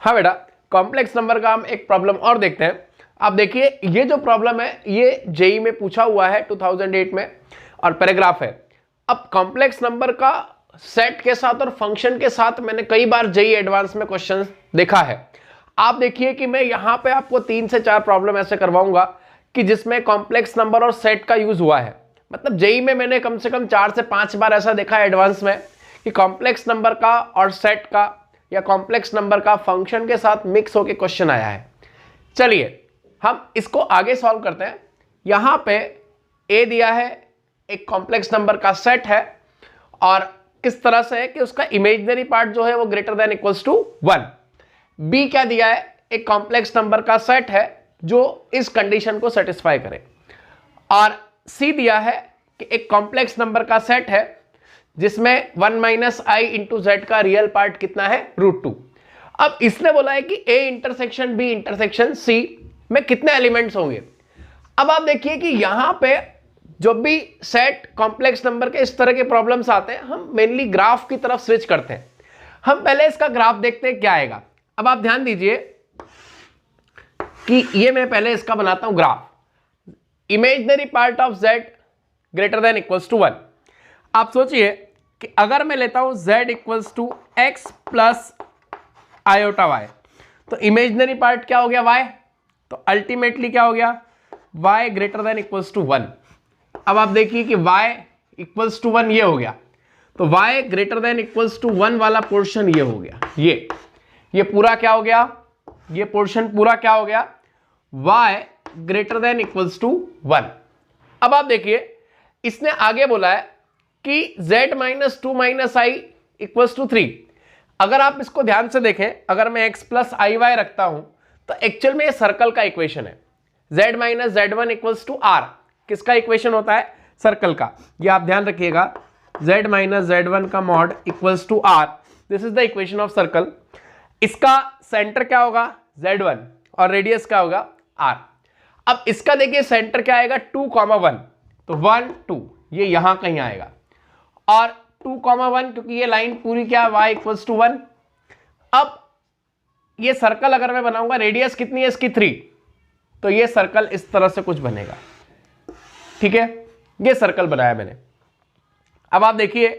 हाँ बेटा, complex number का हम एक प्रॉब्लम और देखते हैं। आप देखिए, ये जो प्रॉब्लम है ये जेई में पूछा हुआ है 2008 में और पैराग्राफ है। अब कॉम्प्लेक्स नंबर का सेट के साथ और फंक्शन के साथ मैंने कई बार जेई एडवांस में क्वेश्चन देखा है। आप देखिए कि मैं यहां पे आपको 3 से 4 प्रॉब्लम ऐसे करवाऊंगा कि जिसमें कॉम्प्लेक्स नंबर और सेट का यूज हुआ है। मतलब जेई में मैंने कम से कम 4 से 5 बार ऐसा देखा है एडवांस में कि कॉम्प्लेक्स नंबर का और सेट का या कॉम्प्लेक्स नंबर का फंक्शन के साथ मिक्स होकर क्वेश्चन आया है। चलिए हम इसको आगे सॉल्व करते हैं। यहां पे ए दिया है, एक कॉम्प्लेक्स नंबर का सेट है और किस तरह से है कि उसका इमेजिनरी पार्ट जो है वो greater than equals to 1। B क्या दिया है, एक कॉम्प्लेक्स नंबर का सेट है जो इस कंडीशन को सेटिस्फाई करे। और सी दिया है कि एक कॉम्प्लेक्स नंबर का सेट है जिसमें 1 माइनस आई इंटू जेड का रियल पार्ट कितना है, √2। अब इसने बोला है कि A intersection B intersection C में कितने एलिमेंट्स होंगे। अब आप देखिए कि यहां पे जब भी सेट कॉम्प्लेक्स नंबर के इस तरह के प्रॉब्लम्स आते हैं हम मेनली ग्राफ की तरफ स्विच करते हैं। हम पहले इसका ग्राफ देखते हैं क्या आएगा। अब आप ध्यान दीजिए कि ये मैं पहले इसका बनाता हूं graph. Imaginary part of z greater than equals to 1। आप सोचिए कि अगर मैं लेता हूं z equals to x plus iota y, तो इमेजिनरी पार्ट क्या हो गया y, तो अल्टीमेटली क्या हो गया y greater than equals to 1। अब आप देखिए कि y इक्वल्स टू 1 ये हो गया, तो y greater than equals to 1 वाला पोर्शन ये हो गया, ये पूरा क्या हो गया, ये पोर्शन पूरा क्या हो गया, y greater than equals to 1। अब आप देखिए इसने आगे बोला है कि z minus 2 minus i equals to 3। अगर आप इसको ध्यान से देखें, अगर मैं x प्लस आई वाई रखता हूं तो एक्चुअल में ये सर्कल का इक्वेशन है। z minus z1 equals to r किसका इक्वेशन होता है, सर्कल का। ये आप ध्यान रखिएगा, z माइनस z1 का mod equals to r, this is the equation of circle. इसका सेंटर क्या होगा z1 और रेडियस क्या होगा r। अब इसका देखिए सेंटर क्या आएगा 2,1, तो 1 2 ये यहां कहीं आएगा और 2,1 क्योंकि ये लाइन पूरी क्या है y इक्वल्स टू 1। अब ये सर्कल अगर मैं बनाऊंगा, रेडियस कितनी है इसकी 3, तो ये सर्कल इस तरह से कुछ बनेगा। ठीक है, ये सर्कल बनाया मैंने। अब आप देखिए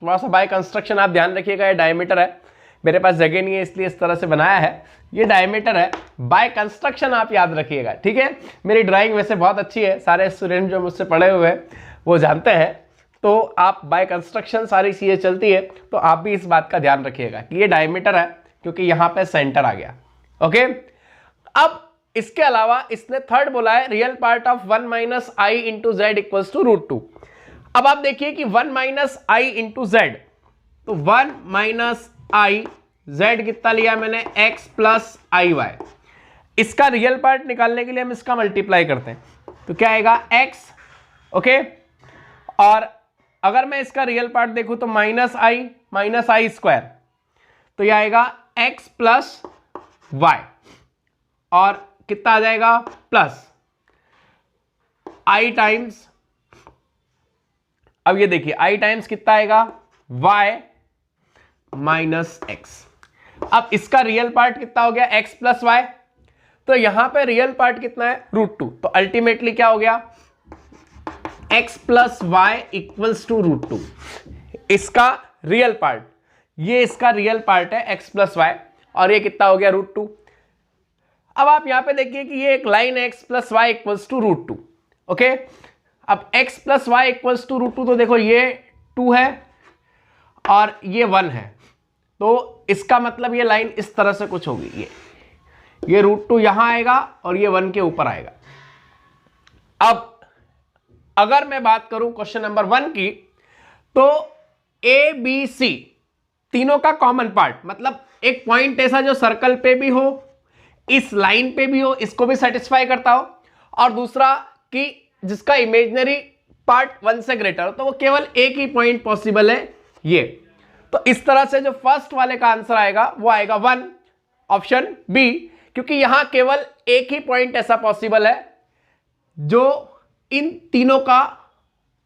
थोड़ा सा बाय कंस्ट्रक्शन आप ध्यान रखिएगा, ये डायमीटर है, मेरे पास जगह नहीं है इसलिए इस तरह से बनाया है, ये डायमीटर है। बाय कंस्ट्रक्शन आप याद रखिएगा, ठीक है। मेरी ड्राइंग वैसे बहुत अच्छी है, सारे स्टूडेंट जो मुझसे पढ़े हुए हैं वो जानते हैं, तो आप बाय कंस्ट्रक्शन सारी चीजें चलती है, तो आप भी इस बात का ध्यान रखिएगा कि ये डायमीटर है क्योंकि यहां पे सेंटर आ गया। ओके, अब इसके अलावा इसने थर्ड बोला है real part of 1 minus i into z equals to √2। अब आप देखिए कि 1 माइनस आई इंटू जेड, तो 1 माइनस आई जेड कितना लिया मैंने x प्लस आई वाई। इसका रियल पार्ट निकालने के लिए हम इसका मल्टीप्लाई करते हैं, तो क्या आएगा x, ओके। और अगर मैं इसका रियल पार्ट देखूं तो माइनस आई स्क्वायर, तो यह आएगा x प्लस वाई और कितना आ जाएगा प्लस i टाइम्स, अब ये देखिए i टाइम्स कितना आएगा y माइनस एक्स। अब इसका रियल पार्ट कितना हो गया x प्लस वाई, तो यहां पे रियल पार्ट कितना है √2, तो अल्टीमेटली क्या हो गया x plus y equals to √2। इसका रियल पार्ट, ये इसका रियल पार्ट है x प्लस वाई और ये कितना हो गया √2। अब आप यहां पे देखिए कि ये एक लाइन है x plus y equals to √2, okay. अब x plus y equals to √2, तो देखो ये 2 है और ये 1 है, तो इसका मतलब ये लाइन इस तरह से कुछ होगी, ये √2 यहां आएगा और ये 1 के ऊपर आएगा। अब अगर मैं बात करूं क्वेश्चन नंबर 1 की, तो ए बी सी तीनों का कॉमन पार्ट, मतलब एक पॉइंट ऐसा जो सर्कल पे भी हो, इस लाइन पे भी हो, इसको भी सेटिस्फाई करता हो, और दूसरा कि जिसका इमेजिनरी पार्ट 1 से ग्रेटर हो, तो वो केवल एक ही पॉइंट पॉसिबल है ये। तो इस तरह से जो फर्स्ट वाले का आंसर आएगा वो आएगा 1, ऑप्शन बी, क्योंकि यहां केवल एक ही पॉइंट ऐसा पॉसिबल है जो इन तीनों का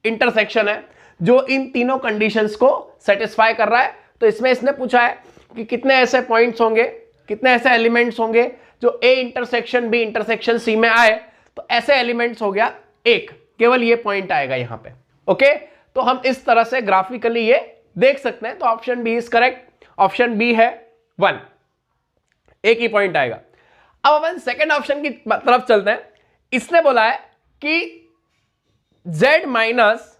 इंटरसेक्शन है, जो इन तीनों कंडीशंस को सेटिस्फाई कर रहा है। तो इसमें इसने पूछा है कि कितने ऐसे पॉइंट्स होंगे कितने ऐसे एलिमेंट्स होंगे जो A intersection B intersection C में आए, तो ऐसे एलिमेंट्स हो गया एक, केवल ये पॉइंट आएगा यहां पे। ओके, तो हम इस तरह से ग्राफिकली ये देख सकते हैं। तो option B is correct, option B है 1, एक ही पॉइंट आएगा। अब अपन सेकेंड ऑप्शन की तरफ चलते हैं। इसने बोला है कि z माइनस,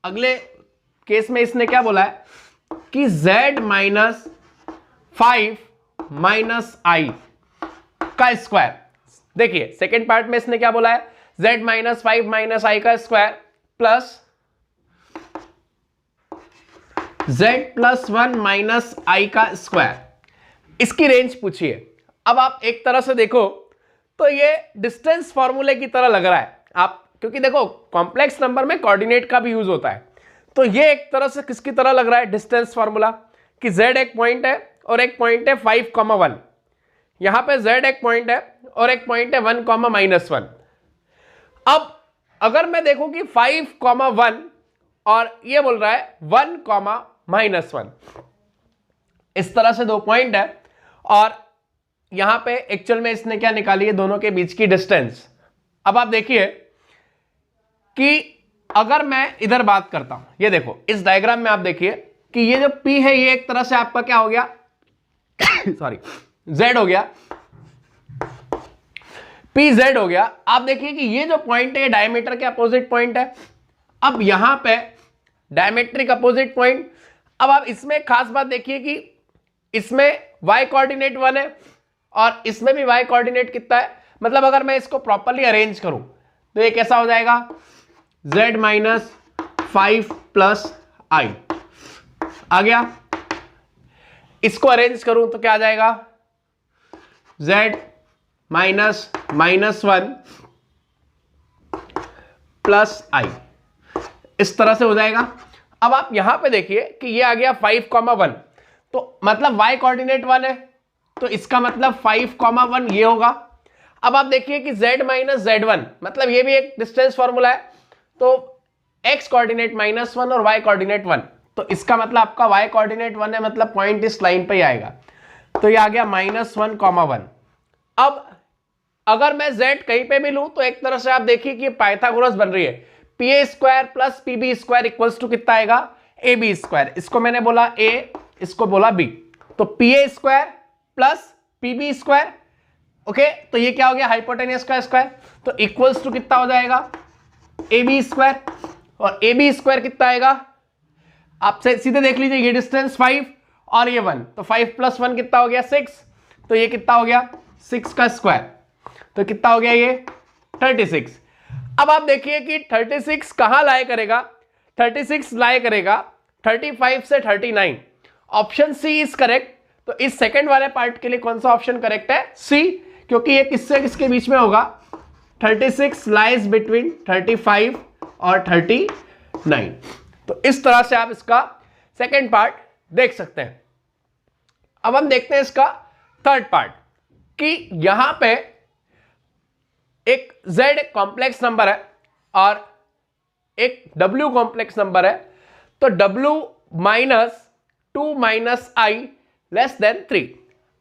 अगले केस में इसने क्या बोला है कि z माइनस 5 माइनस आई का स्क्वायर। देखिए सेकेंड पार्ट में इसने क्या बोला है, z माइनस 5 माइनस आई का square plus z plus 1 minus I का स्क्वायर, इसकी रेंज पूछिए। अब आप एक तरह से देखो तो ये डिस्टेंस फॉर्मूले की तरह लग रहा है आप, क्योंकि देखो कॉम्प्लेक्स नंबर में कोऑर्डिनेट का भी यूज होता है। तो ये एक तरह से किसकी तरह लग रहा है, डिस्टेंस फॉर्मूला, कि z एक पॉइंट है और एक पॉइंट है 5,1, यहां पे z एक पॉइंट है और एक पॉइंट है 1,-1। अब अगर मैं देखूं कि 5,1 और ये बोल रहा है 1,-1, इस तरह से दो पॉइंट है और यहां पे एक्चुअल में इसने क्या निकाली है, दोनों के बीच की डिस्टेंस। अब आप देखिए कि अगर मैं इधर बात करता हूं, ये देखो इस डायग्राम में आप देखिए कि ये जो P है ये एक तरह से आपका क्या हो गया सॉरी Z हो गया, PZ हो गया। आप देखिए कि ये जो पॉइंट है ये डायमीटर के अपोजिट पॉइंट है। अब यहां पे डायमेट्रिक अपोजिट पॉइंट। अब आप इसमें खास बात देखिए कि इसमें y कोऑर्डिनेट 1 है और इसमें भी y कोऑर्डिनेट कितना है, मतलब अगर मैं इसको प्रॉपर्ली अरेंज करूं तो ये कैसा हो जाएगा, z माइनस 5 प्लस आई आ गया। इसको अरेंज करूं तो क्या आ जाएगा, z माइनस -1 प्लस आई, इस तरह से हो जाएगा। अब आप यहां पे देखिए कि ये आ गया 5,1, तो मतलब y कोऑर्डिनेट 1 है तो इसका मतलब 5,1 ये होगा। अब आप देखिए कि z माइनस Z1, मतलब ये भी एक डिस्टेंस फॉर्मूला है, तो x कोऑर्डिनेट -1 और y कोऑर्डिनेट 1, तो इसका मतलब आपका y कोऑर्डिनेट 1 है, मतलब पॉइंट इस लाइन पे ही आएगा। तो ये आ गया -1,1। अब अगर मैं z कहीं पे भी लूं तो एक तरह से आप देखिए कि पाइथागोरस बन रही है, pa² plus pb² equals to कितना आएगा, ab²। इसको मैंने बोला a, इसको बोला b, तो pa² प्लस pb²। ओके, तो ये क्या हो गया, हाइपोटेनियस का स्क्वायर, तो इक्वल्स टू कितना हो जाएगा, ab²। और ab² कितना आएगा, आप सीधे देख लीजिए, ये डिस्टेंस 5 और ये 1, तो 5 प्लस 1 कितना हो गया 6, तो ये कितना हो गया 6 का स्क्वायर, तो कितना हो गया ये 36। अब आप देखिए कि 36 कहां लाए करेगा, 36 लाए करेगा 35 से 39। Option C is correct. तो इस सेकंड वाले पार्ट के लिए कौन सा ऑप्शन करेक्ट है, सी, क्योंकि ये किससे किसके बीच में होगा, 36 लाइज बिटवीन 35 और 39। तो इस तरह से आप इसका सेकंड पार्ट देख सकते हैं। अब हम देखते हैं इसका थर्ड पार्ट, कि यहां पे एक z कॉम्प्लेक्स नंबर है और एक w कॉम्प्लेक्स नंबर है, तो w -2 माइनस आई लेस देन 3।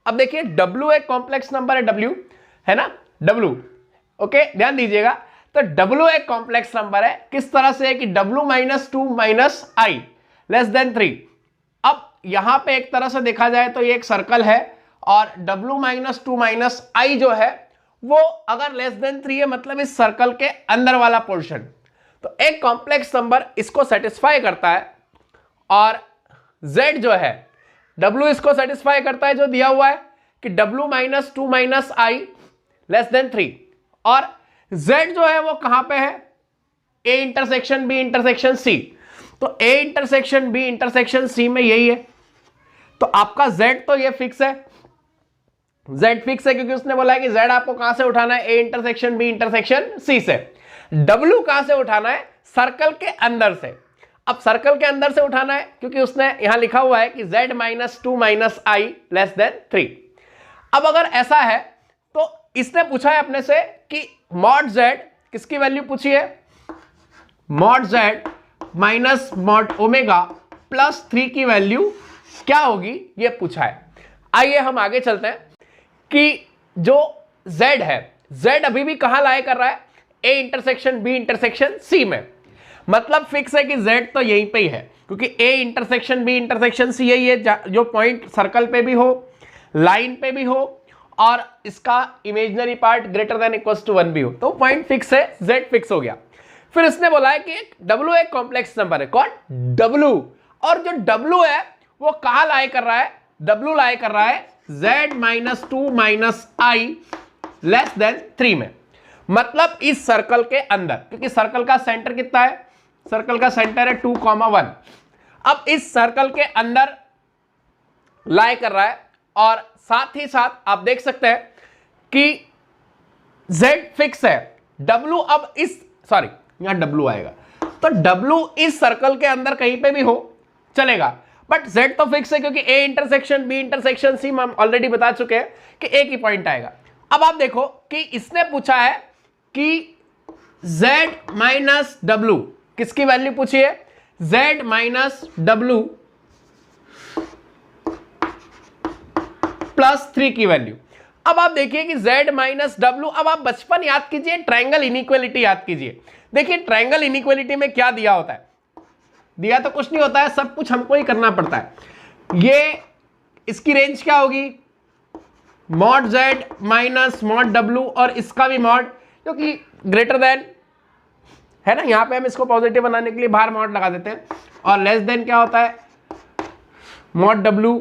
अब देखिए w एक कॉम्प्लेक्स नंबर है, w है ना, w, ओके, ध्यान दीजिएगा। तो w एक कॉम्प्लेक्स नंबर है, किस तरह से है कि w -2 माइनस आई लेस देन 3। अब यहां पे एक तरह से देखा जाए तो ये एक सर्कल है और w -2 माइनस आई जो है वो अगर लेस देन 3 है, मतलब इस सर्कल के अंदर वाला पोर्शन। तो एक कॉम्प्लेक्स नंबर इसको सेटिस्फाई करता है और z जो है w इसको सेटिस्फाई करता है, जो दिया हुआ है कि w -2 माइनस आई लेस देन 3, और z जो है वो कहां पे है, a intersection b intersection c। तो a intersection b intersection c में यही है, तो आपका z तो ये फिक्स है, z फिक्स है क्योंकि उसने बोला है कि z आपको कहां से उठाना है, a intersection b intersection c से। w कहां से उठाना है, सर्कल के अंदर से। अब सर्कल के अंदर से उठाना है क्योंकि उसने यहां लिखा हुआ है कि z -2 माइनस आई लेस देन 3। अब अगर ऐसा है तो इसने पूछा है अपने से कि मॉड z किसकी वैल्यू पूछी है, mod z minus mod omega plus 3 की वैल्यू क्या होगी, ये पूछा है। आइए हम आगे चलते हैं। कि जो z है, z अभी भी कहां लाई कर रहा है, a intersection b intersection c में। मतलब फिक्स है कि z तो यहीं पे ही है, क्योंकि a intersection b intersection c यही है जो पॉइंट सर्कल पे भी हो, लाइन पे भी हो और इसका imaginary part greater than equals to 1 भी हो, तो पॉइंट फिक्स है, z फिक्स हो गया। फिर इसने बोला है कि w एक कॉम्प्लेक्स नंबर है, कौन, w, और जो w है वो कहां लाई कर रहा है, w लाई कर रहा है z minus 2 minus i less than 3 में। मतलब इस सर्कल के अंदर, क्योंकि सर्कल का सेंटर कितना है, सर्कल का सेंटर है 2,1। अब इस सर्कल के अंदर लाई कर रहा है और साथ ही साथ आप देख सकते हैं कि z फिक्स है, w अब इस, सॉरी यहां w आएगा, तो w इस सर्कल के अंदर कहीं पे भी हो चलेगा, बट z तो फिक्स है क्योंकि a intersection b intersection c हम ऑलरेडी बता चुके हैं कि एक ही पॉइंट आएगा। अब आप देखो कि इसने पूछा है कि z माइनस w, किसकी वैल्यू पूछी है, z माइनस w प्लस 3 की वैल्यू। अब आप देखिए कि z माइनस w, अब आप बचपन याद कीजिए, ट्रायंगल इनइक्वालिटी याद कीजिए। देखिए ट्रायंगल इनइक्वालिटी में क्या दिया होता है, दिया तो कुछ नहीं होता है, सब कुछ हमको ही करना पड़ता है। ये इसकी रेंज क्या होगी, mod z minus mod w, और इसका भी मॉड, क्योंकि ग्रेटर देन है ना, यहां पे हम इसको पॉजिटिव बनाने के लिए बाहर मॉड लगा देते हैं, और लेस देन क्या होता है, mod w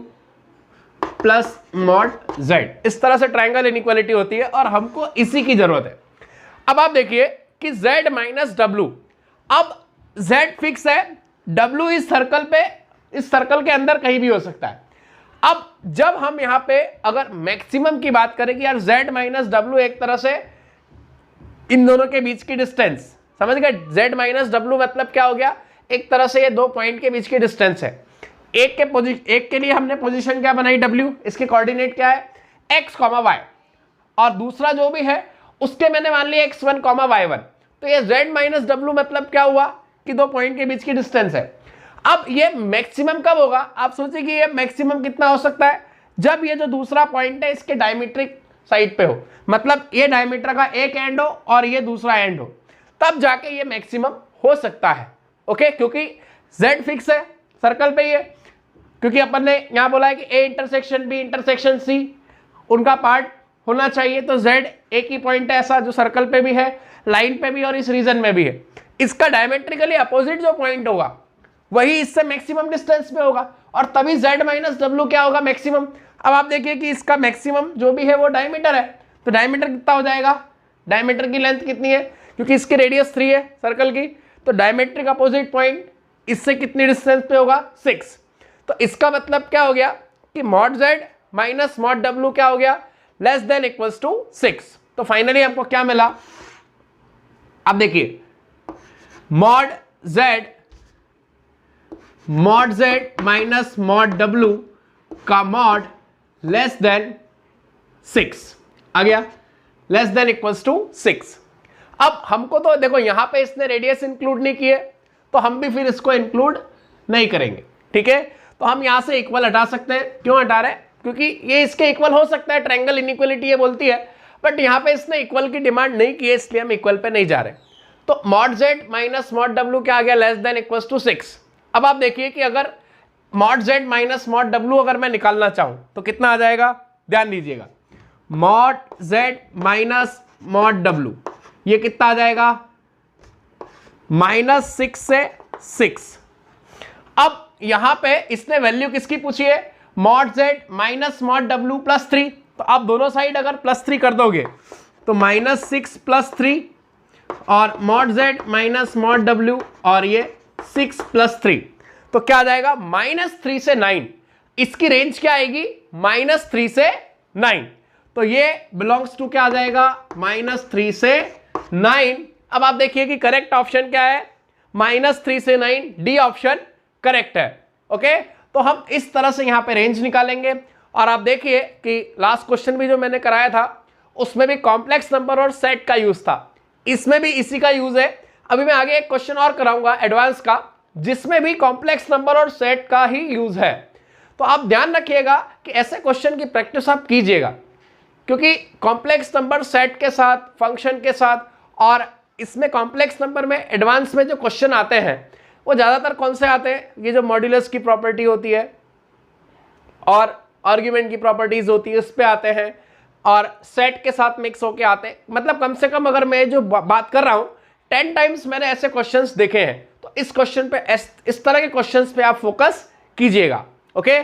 plus mod z। इस तरह से ट्रायंगल इनइक्वालिटी होती है और हमको इसी की जरूरत है। अब आप देखिए कि z माइनस w, अब z फिक्स है, w इस सर्कल पे, इस सर्कल के अंदर कहीं भी हो सकता है। अब जब हम यहां पे अगर मैक्सिमम की बात करें कि यार z माइनस w एक तरह से इन दोनों के बीच की डिस्टेंस, समझ गए, z माइनस w मतलब क्या हो गया, एक तरह से ये दो पॉइंट के बीच की डिस्टेंस है। एक के लिए हमने पोजीशन क्या बनाई w, इसके कोऑर्डिनेट क्या है x, y, और दूसरा जो भी है उसके मैंने मान लिया x1, y1। तो ये z माइनस w मतलब क्या हुआ कि दो पॉइंट के बीच की डिस्टेंस है। अब ये मैक्सिमम कब होगा, आप सोचिए कि ये मैक्सिमम कितना हो सकता है, जब ये जो दूसरा पॉइंट है इसके डायमीट्रिक साइड पे हो, मतलब ये डायमीटर का एक एंड हो और ये दूसरा एंड हो, तब जाके ये मैक्सिमम हो सकता है। ओके, क्योंकि z फिक्स है, सर्कल पे ही है, क्योंकि अपन ने यहां बोला है कि a intersection b intersection c उनका पार्ट होना चाहिए, तो z एक ही पॉइंट है ऐसा जो सर्कल पे भी है, लाइन पे भी और इस रीजन में भी है। इसका डायमेट्रिकली अपोजिट जो पॉइंट होगा वही इससे मैक्सिमम डिस्टेंस पे होगा, और तभी z माइनस w क्या होगा, मैक्सिमम। अब आप देखिए कि इसका मैक्सिमम जो भी है वो डायमीटर है, तो डायमीटर कितना हो जाएगा, डायमीटर की लेंथ कितनी है, क्योंकि इसकी रेडियस 3 है सर्कल की, तो डायमेट्रिक अपोजिट पॉइंट इससे कितनी डिस्टेंस पे होगा, 6। तो इसका मतलब क्या हो गया कि mod z minus mod w क्या हो गया, लेस देन इक्वल्स टू 6। तो फाइनली हमको क्या मिला, अब देखिए mod z minus mod w का मॉड लेस देन 6 आ गया, लेस देन इक्वल्स टू 6। अब हमको तो देखो यहां पे इसने रेडियस इंक्लूड नहीं किए, तो हम भी फिर इसको इंक्लूड नहीं करेंगे, ठीक है। तो हम यहां से इक्वल हटा सकते हैं, क्यों हटा रहे हैं, क्योंकि ये इसके इक्वल हो सकता है, ट्रायंगल इनइक्वालिटी ये बोलती है, बट यहां पे इसने इक्वल की डिमांड नहीं की है, इसलिए हम इक्वल पे नहीं जा रहे। तो mod z minus mod w क्या आ गया, लेस देन इक्वल्स टू 6। अब आप देखिए कि अगर mod z minus mod w अगर मैं निकालना चाहूं तो कितना आ जाएगा, ध्यान दीजिएगा, mod z minus mod w ये कितना आ जाएगा, -6 से 6। अब यहां पे इसने वैल्यू किसकी पूछी है, mod z minus mod w plus 3, तो आप दोनों साइड अगर +3 कर दोगे तो -6 + 3, और mod z minus mod w और ये 6 + 3, तो क्या आ जाएगा, -3 से 9। इसकी रेंज क्या आएगी, -3 से 9, तो ये बिलोंग्स टू क्या आ जाएगा, -3 से 9। अब आप देखिए कि करेक्ट ऑप्शन क्या है, -3 से 9, डी ऑप्शन करेक्ट है। ओके, तो हम इस तरह से यहां पे रेंज निकालेंगे। और आप देखिए कि लास्ट क्वेश्चन भी जो मैंने कराया था उसमें भी कॉम्प्लेक्स नंबर और सेट का यूज था, इसमें भी इसी का यूज है। अभी मैं आगे एक क्वेश्चन और कराऊंगा एडवांस का, जिसमें भी कॉम्प्लेक्स नंबर और सेट का ही यूज है। तो आप ध्यान रखिएगा कि ऐसे क्वेश्चन की प्रैक्टिस आप कीजिएगा, क्योंकि कॉम्प्लेक्स नंबर सेट के साथ, फंक्शन के साथ, और इसमें कॉम्प्लेक्स नंबर में एडवांस में जो क्वेश्चन आते हैं वो ज़्यादातर कौन से आते हैं, ये जो मॉड्यूलस की प्रॉपर्टी होती है और आर्ग्यूमेंट की प्रॉपर्टीज होती है उस पे आते हैं, और सेट के साथ मिक्स होके आते हैं। मतलब कम से कम अगर मैं जो बात कर रहा हूं 10 टाइम्स मैंने ऐसे क्वेश्चंस देखे हैं। तो इस क्वेश्चन पे, इस तरह के क्वेश्चंस पे आप फोकस कीजिएगा। ओके।